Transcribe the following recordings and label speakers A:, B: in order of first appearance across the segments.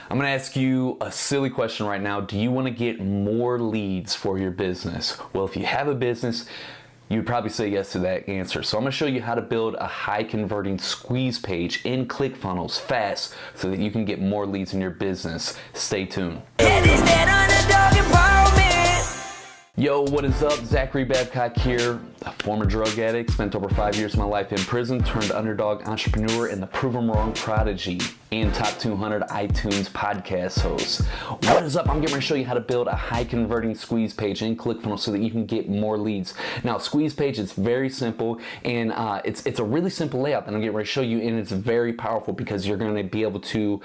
A: I'm going to ask you a silly question right now. Do you want to get more leads for your business? Well, if you have a business, you'd probably say yes to that answer. So I'm going to show you how to build a high converting squeeze page in Clickfunnels fast so that you can get more leads in your business. Stay tuned. Yo, what is up? Zachary Babcock here, a former drug addict, spent over 5 years of my life in prison, turned underdog entrepreneur and the prove 'em wrong prodigy and top 200 iTunes podcast host. What is up? I'm getting ready to show you how to build a high converting squeeze page in ClickFunnels so that you can get more leads. Now, squeeze page is very simple and it's a really simple layout that I'm getting ready to show you, and it's very powerful because you're going to be able to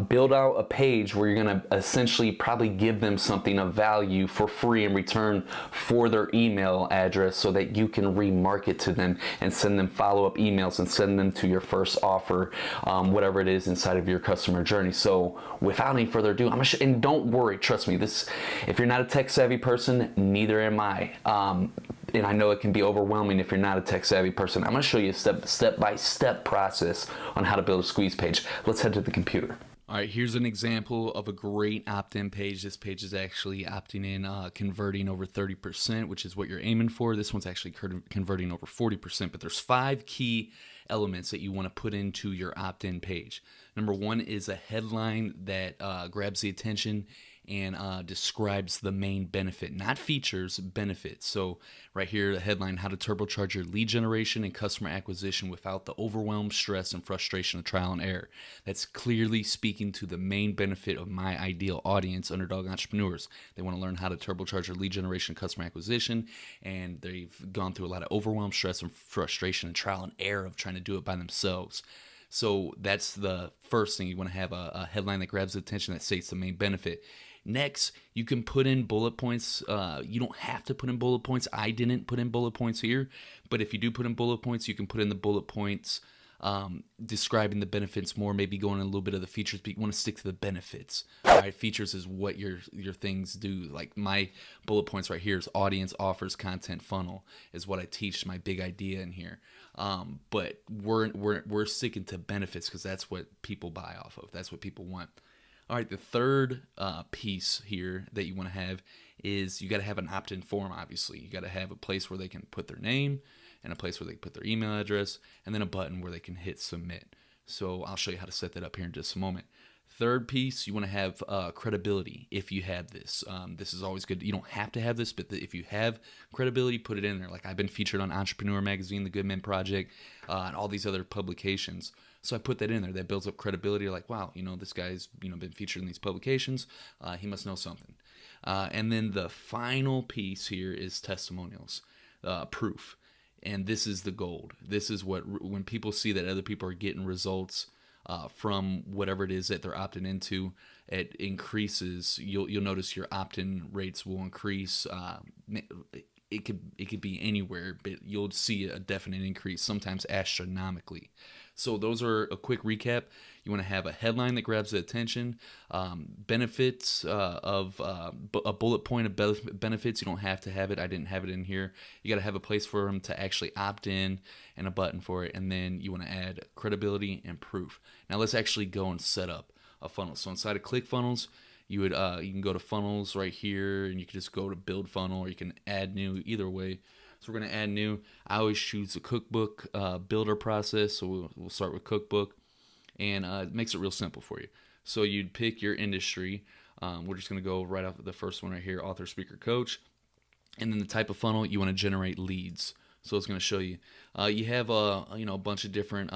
A: build out a page where you're going to essentially probably give them something of value for free in return for their email address so that you can remarket to them and send them follow-up emails and send them to your first offer, whatever it is inside of your customer journey. So without any further ado, and don't worry, trust me, if you're not a tech savvy person, neither am I. And I know it can be overwhelming if you're not a tech savvy person. I'm going to show you a step-by-step process on how to build a squeeze page. Let's head to the computer. All right, here's an example of a great opt-in page. This page is actually opting in, converting over 30%, which is what you're aiming for. This one's actually converting over 40%, but there's 5 key elements that you want to put into your opt-in page. Number 1 is a headline that grabs the attention and describes the main benefit, not features, benefits. So right here, the headline, how to turbocharge your lead generation and customer acquisition without the overwhelm, stress, and frustration of trial and error. That's clearly speaking to the main benefit of my ideal audience, underdog entrepreneurs. They want to learn how to turbocharge their lead generation and customer acquisition, and they've gone through a lot of overwhelm, stress, and frustration and trial and error of trying to do it by themselves. So that's the first thing. You want to have a headline that grabs the attention, that states the main benefit. Next, you can put in bullet points. You don't have to put in bullet points. I didn't put in bullet points here, but if you do put in bullet points, you can put in the bullet points describing the benefits more, maybe going in a little bit of the features, but you want to stick to the benefits. All right, features is what your things do. Like my bullet points right here is audience, offers, content, funnel is what I teach, my big idea in here. But we're sticking to benefits because that's what people buy off of. That's what people want. All right, the third piece here that you want to have is you got to have an opt-in form, obviously. You got to have a place where they can put their name and a place where they can put their email address and then a button where they can hit submit. So I'll show you how to set that up here in just a moment. Third piece, you want to have credibility if you have this. This is always good. You don't have to have this, but if you have credibility, put it in there. Like I've been featured on Entrepreneur Magazine, The Good Men Project, and all these other publications. So I put that in there. That builds up credibility. You're like, wow, this guy's been featured in these publications. He must know something. And then the final piece here is testimonials, proof. And this is the gold. This is when people see that other people are getting results from whatever it is that they're opting into, it increases. You'll notice your opt-in rates will increase. It could be anywhere, but you'll see a definite increase, sometimes astronomically. So those are a quick recap. You want to have a headline that grabs the attention, benefits of a bullet point of benefits. You don't have to have it. I didn't have it in here. You got to have a place for them to actually opt in and a button for it. And then you want to add credibility and proof. Now let's actually go and set up a funnel. So inside of ClickFunnels, you can go to funnels right here, and you can just go to build funnel, or you can add new, either way. So we're going to add new. I always choose the cookbook builder process, so we'll start with cookbook, and it makes it real simple for you. So you'd pick your industry. We're just going to go right off the first one right here, author, speaker, coach, and then the type of funnel you want to generate leads. So it's going to show you. You have a bunch of different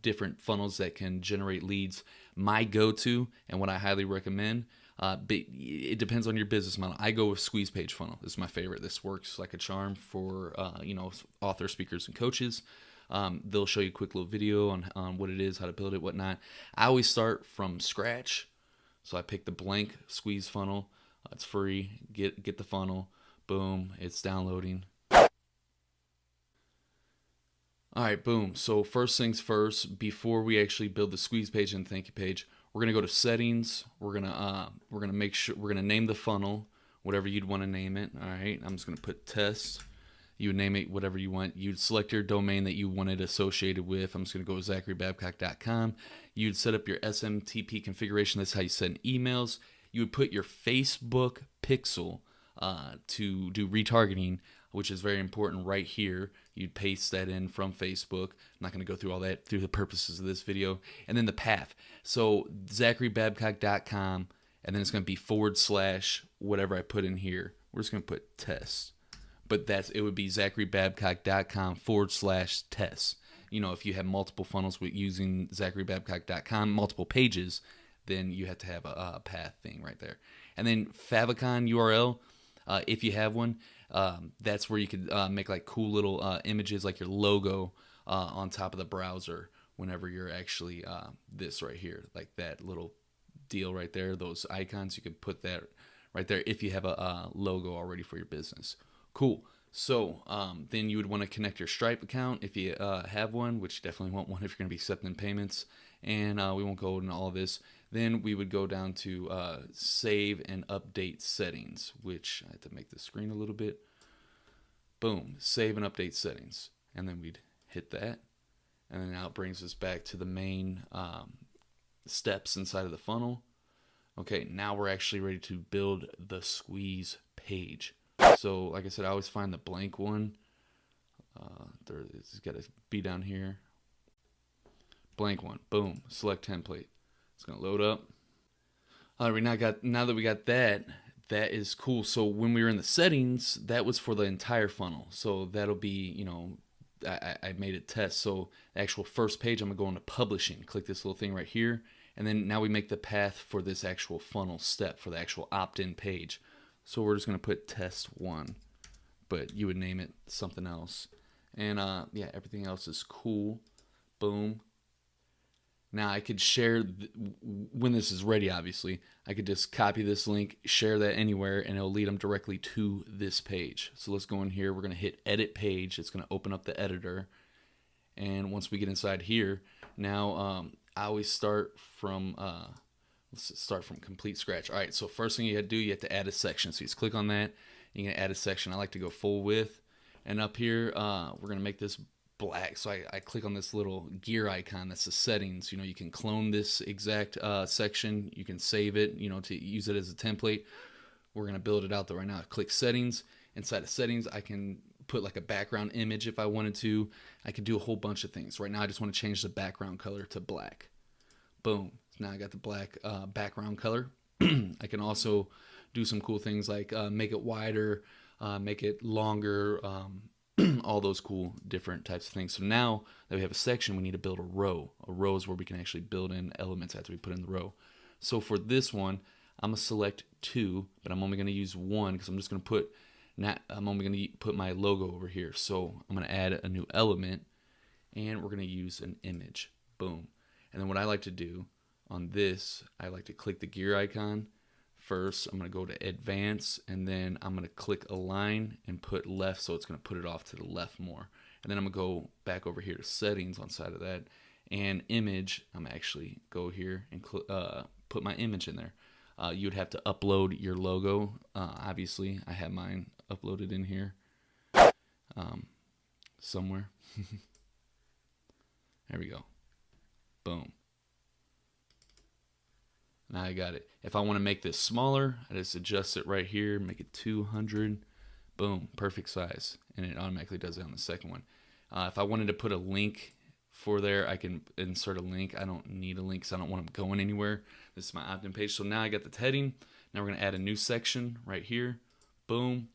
A: different funnels that can generate leads. My go-to and what I highly recommend, but it depends on your business model. I go with squeeze page funnel. This is my favorite. This works like a charm for authors, speakers, and coaches. They'll show you a quick little video on what it is, how to build it, whatnot. I always start from scratch, so I pick the blank squeeze funnel. It's free. Get the funnel. Boom. It's downloading. All right, boom. So first things first, before we actually build the squeeze page and thank you page, we're gonna go to settings. We're gonna make sure we're gonna name the funnel, whatever you'd want to name it. All right, I'm just gonna put test, You would name it whatever you want. You'd select your domain that you wanted associated with. I'm just going to go with zacharybabcock.com. You'd set up your SMTP configuration. That's how you send emails. You would put your Facebook pixel to do retargeting, which is very important right here. You'd paste that in from Facebook. I'm not going to go through all that through the purposes of this video. And then the path. So zacharybabcock.com, and then it's going to be / whatever I put in here. We're just going to put test. But it would be zacharybabcock.com / test. You know, if you have multiple funnels with using zacharybabcock.com, multiple pages, then you have to have a path thing right there. And then favicon URL, if you have one, that's where you could make like cool little images like your logo on top of the browser whenever you're actually this right here, like that little deal right there, those icons, you could put that right there if you have a logo already for your business. Cool. So then you would want to connect your Stripe account if you have one, which you definitely want one if you're going to be accepting payments. And we won't go into all of this. Then we would go down to save and update settings, which I have to make the screen a little bit. Boom, save and update settings. And then we'd hit that. And then now it brings us back to the main steps inside of the funnel. Okay, now we're actually ready to build the squeeze page. So, like I said, I always find the blank one. It's got to be down here. Blank one. Boom. Select template. It's going to load up. All right, now that we got that, that is cool. So when we were in the settings, that was for the entire funnel. So that'll be, you know, I made it test. So the actual first page, I'm going to go into publishing. Click this little thing right here. And then now we make the path for this actual funnel step for the actual opt-in page. So we're just going to put test 1, but you would name it something else. And yeah, everything else is cool. Boom. Now I could share, when this is ready, obviously, I could just copy this link, share that anywhere, and it'll lead them directly to this page. So let's go in here. We're going to hit edit page. It's going to open up the editor. And once we get inside here, now I always start from... let's start from complete scratch. All right, so first thing you have to do, you have to add a section. So you just click on that, you're gonna add a section. I like to go full width. And up here, we're gonna make this black. So I click on this little gear icon, that's the settings. You know, you can clone this exact section. You can save it, you know, to use it as a template. We're gonna build it out though right now. Click settings. Inside of settings, I can put like a background image if I wanted to. I could do a whole bunch of things. Right now, I just wanna change the background color to black. Boom. Now I got the black background color. I can also do some cool things like make it wider, make it longer, all those cool different types of things. So now that we have a section, we need to build a row. A row is where we can actually build in elements after we put in the row. So for this one, I'm gonna select 2, but I'm only gonna use 1 because I'm just gonna put, I'm only gonna put my logo over here. So I'm gonna add a new element, and we're gonna use an image. Boom. And then what I like to do on this, I like to click the gear icon first. I'm going to go to advance, and then I'm going to click align and put left, so it's going to put it off to the left more. And then I'm going to go back over here to settings on side of that, and image, I'm actually go here and put my image in there. You would have to upload your logo. Obviously, I have mine uploaded in here somewhere. There we go. Boom. Now I got it. If I want to make this smaller, I just adjust it right here, make it 200. Boom, perfect size. And it automatically does it on the second one. If I wanted to put a link for there, I can insert a link. I don't need a link because I don't want them going anywhere. This is my opt-in page. So now I got the heading. Now we're going to add a new section right here. Boom.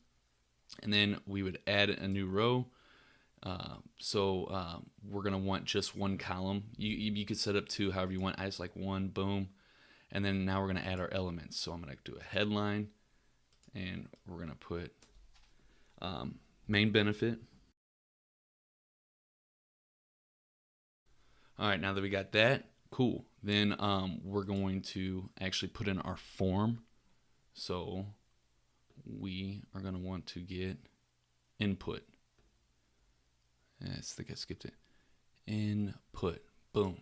A: And then we would add a new row. We're going to want just one column. You could set up 2 however you want. I just like 1. Boom. And then now we're going to add our elements. So I'm going to do a headline, and we're going to put main benefit. All right, now that we got that, cool. Then we're going to actually put in our form. So we are going to want to get input. I think I skipped it. Input. Boom.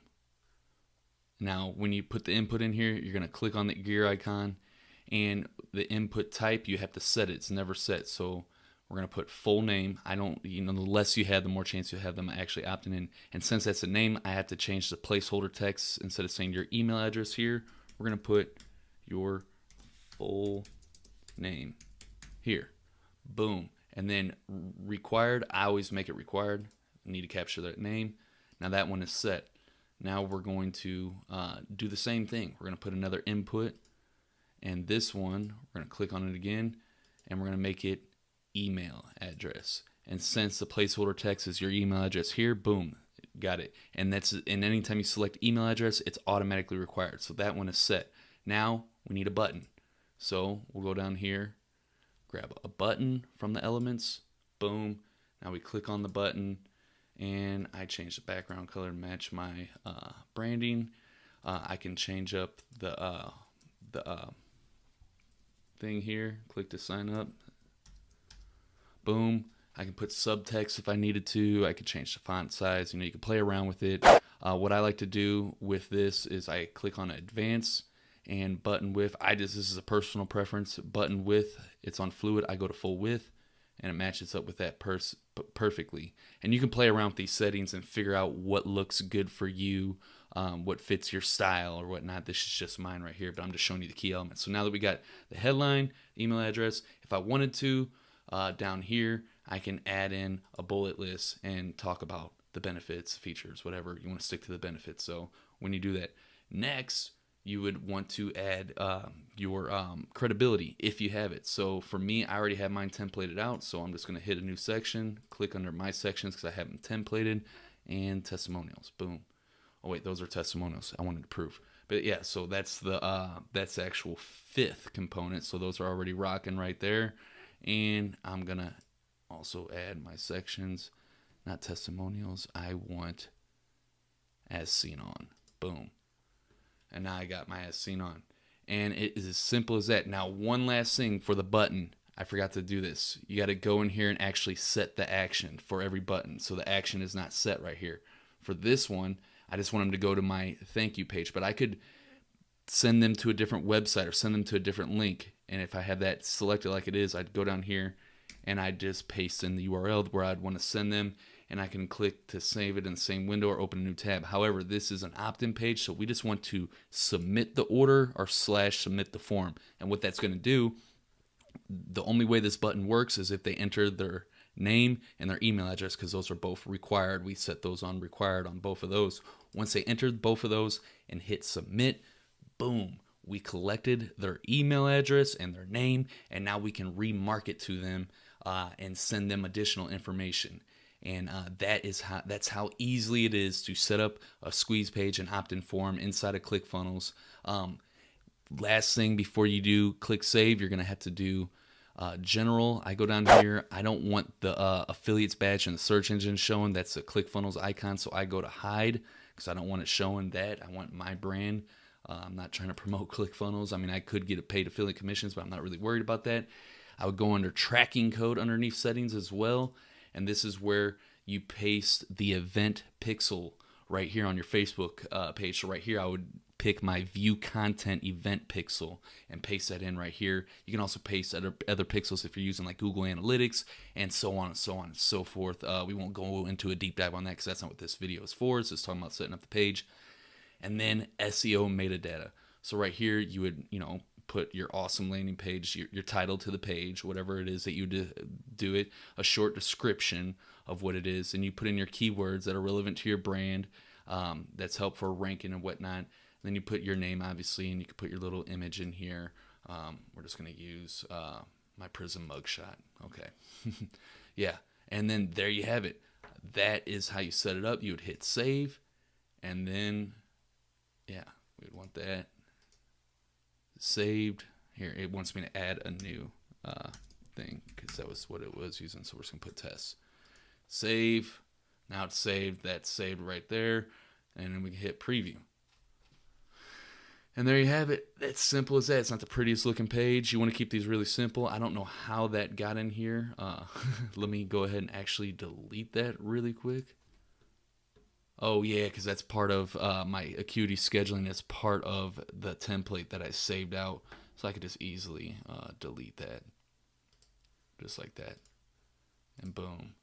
A: Now, when you put the input in here, you're going to click on the gear icon, and the input type, you have to set it. It's never set. So We're going to put full name. I don't, the less you have, the more chance you have them actually opting in. And since that's a name, I have to change the placeholder text. Instead of saying your email address here, we're going to put your full name here. Boom. And then required, I always make it required. I need to capture that name. Now that one is set. Now we're going to do the same thing. We're going to put another input. And this one, we're going to click on it again. And we're going to make it email address. And since the placeholder text is your email address here, boom, got it. And anytime you select email address, it's automatically required. So that one is set. Now we need a button. So we'll go down here, grab a button from the elements, boom. Now we click on the button, and I change the background color to match my branding. I can change up the thing here, click to sign up. Boom. I can put subtext if I needed to. I could change the font size. You can play around with it. What I like to do with this is I click on advance and button width. This is a personal preference. Button width, it's on fluid. I go to full width, and it matches up with that perfectly. And you can play around with these settings and figure out what looks good for you, what fits your style or whatnot. This is just mine right here, but I'm just showing you the key elements. So now that we got the headline, email address, if I wanted to, down here, I can add in a bullet list and talk about the benefits, features, whatever. You want to stick to the benefits. So when you do that, next, you would want to add your credibility if you have it. So for me, I already have mine templated out. So I'm just going to hit a new section, click under my sections because I have them templated, and testimonials. Boom. Oh wait, those are testimonials. I wanted to prove. But yeah, so that's the actual fifth component. So those are already rocking right there. And I'm going to also add my sections, not testimonials. I want as seen on. Boom. And now I got my as seen on. And it is as simple as that. Now, one last thing for the button. I forgot to do this. You got to go in here and actually set the action for every button. So the action is not set right here. For this one, I just want them to go to my thank you page. But I could send them to a different website or send them to a different link. And if I have that selected like it is, I'd go down here and I'd just paste in the URL where I'd want to send them, and I can click to save it in the same window or open a new tab. However, this is an opt-in page, so we just want to submit the order or / submit the form. And what that's going to do, the only way this button works is if they enter their name and their email address, because those are both required. We set those on required on both of those. Once they enter both of those and hit submit, boom, we collected their email address and their name, and now we can remarket to them and send them additional information. And that's how easily it is to set up a squeeze page and opt-in form inside of ClickFunnels. Last thing before you do click save, you're going to have to do general. I go down here. I don't want the affiliates badge and the search engine showing. That's a ClickFunnels icon, so I go to hide because I don't want it showing that. I want my brand. I'm not trying to promote ClickFunnels. I mean, I could get a paid affiliate commissions, but I'm not really worried about that. I would go under tracking code underneath settings as well. And this is where you paste the event pixel right here on your Facebook page. So right here, I would pick my view content event pixel and paste that in right here. You can also paste other pixels if you're using like Google Analytics and so on and so on and so forth. We won't go into a deep dive on that because that's not what this video is for. It's just talking about setting up the page. And then SEO metadata. So right here, you would, put your awesome landing page, your title to the page, whatever it is that you do it, a short description of what it is, and you put in your keywords that are relevant to your brand, that's helpful for ranking and whatnot. And then you put your name, obviously, and you can put your little image in here. We're just going to use my Prism mugshot. Okay. Yeah. And then there you have it. That is how you set it up. You would hit save, and then yeah, we'd want that saved. Here, it wants me to add a new thing because that was what it was using. So we're just going to put tests. Save. Now it's saved. That's saved right there. And then we can hit preview. And there you have it. It's simple as that. It's not the prettiest looking page. You want to keep these really simple. I don't know how that got in here. Let me go ahead and actually delete that really quick. Oh, yeah, because that's part of my Acuity scheduling. It's part of the template that I saved out. So I could just easily delete that. Just like that.
B: and boom.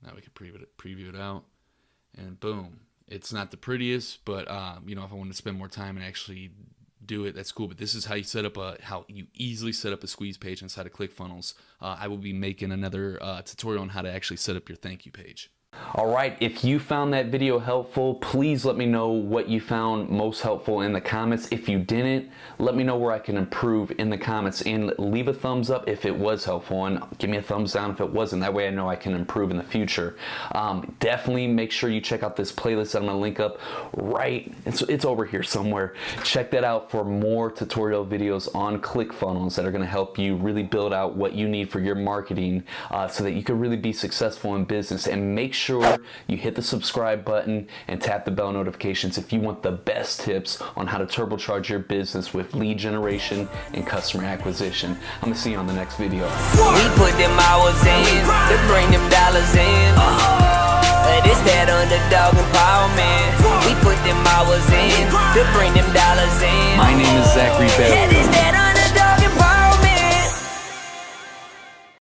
B: Now we can preview it out, and boom. It's not the prettiest, but you know, if I want to spend more time and actually do it, that's cool. But this is how you set up how you easily set up a squeeze page inside of ClickFunnels. I will be making another tutorial on how to actually set up your thank you page.
A: All right, if you found that video helpful, please let me know what you found most helpful in the comments. If you didn't, let me know where I can improve in the comments, and leave a thumbs up if it was helpful, and give me a thumbs down if it wasn't. That way I know I can improve in the future. Definitely make sure you check out this playlist that I'm gonna link up right, it's over here somewhere. Check that out for more tutorial videos on ClickFunnels that are gonna help you really build out what you need for your marketing so that you can really be successful in business. And make sure you hit the subscribe button and tap the bell notifications if you want the best tips on how to turbocharge your business with lead generation and customer acquisition. I'm gonna see you on the next video.
C: We put them hours in to bring them dollars in. This that underdog empowerment. We put them hours in to bring them dollars in.
A: My name is Zachary Bell.